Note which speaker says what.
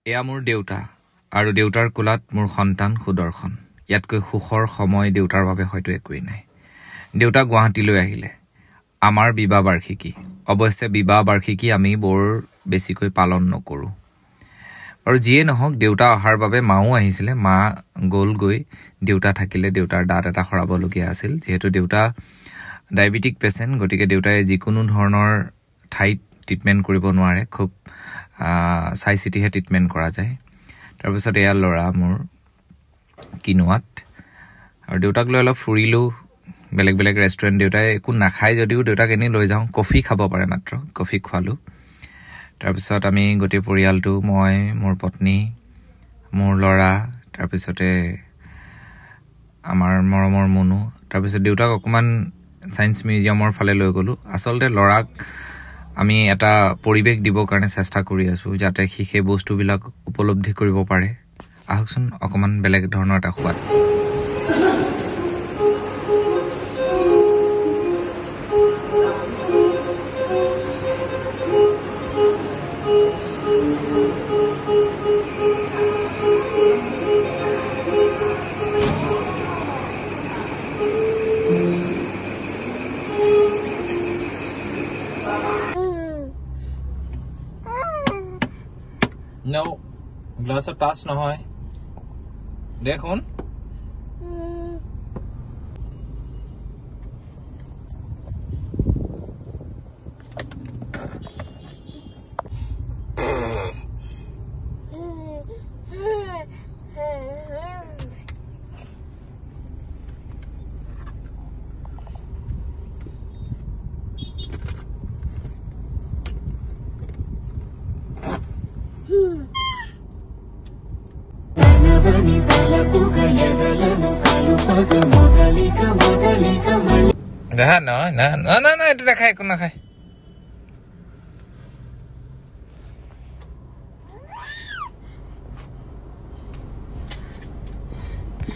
Speaker 1: এয়া মোৰ দেউতা আৰু দেউতাৰ কোলাত মোৰ সন্তান সুদৰ্শন ইয়াতকৈ সুখৰ সময় দেউতাৰ বাবে হয়তো একোৱেই নাই দেউতা গুৱাহাটীলৈ আহিলে আমাৰ বিবাহ বাৰ্ষিকী অৱশ্যে বিবাহ বাৰ্ষিকী আমি বৰ বেছিকৈ পালন নকৰো আৰু যিয়ে নহওক দেউতা অহাৰ বাবে মাও আহিছিলে মা গৈ দেউতা থাকিলে দেউতাৰ দাঁত এটা খৰাবলগীয়া আছিল যেহেতু দেউতা ডায়াবেটিক পেশেন্ট গতিকে দেউতাই যিকোনো ধৰণৰ ঠাইত ট্ৰিটমেন্ট কৰিব নোৱাৰে খুব চাই চিতিহে ট্ৰিটমেন্ট কৰা যায় তাৰপিছত এয়া লৰা মোৰ কিনুৱাত আৰু দেউতাক লৈ অলপ ফুৰিলো বেলেগ বেলেগ ৰেষ্টুৰেণ্ট দেউতাই একো নাখায় যদিও দেউতাক এনে লৈ যাওঁ কফি খাব পাৰে মাত্ৰ কফি খোৱালো তাৰপিছত আমি গোটেই পৰিয়ালটো মই মোৰ পত্নী মোৰ লৰা তাৰপিছতে আমাৰ মৰমৰ মনু তাৰপিছত দেউতাক অকমান সায়েন্স মিউজিয়ামৰ ফালে লৈ গলো আচলতে লৰাক আমি এটা পৰিবেশ দিবৰ কাৰণে চেষ্টা কৰি আছো যাতে সি বস্তুবিলাক উপলব্ধি কৰিব পাৰে আহকচোন অকমান বেলেগ ধৰণৰ এটা খোৱাত No, glass of task নহয় দেখুন দেখা নহয় না না না না এটা দেখায় একো নাখায়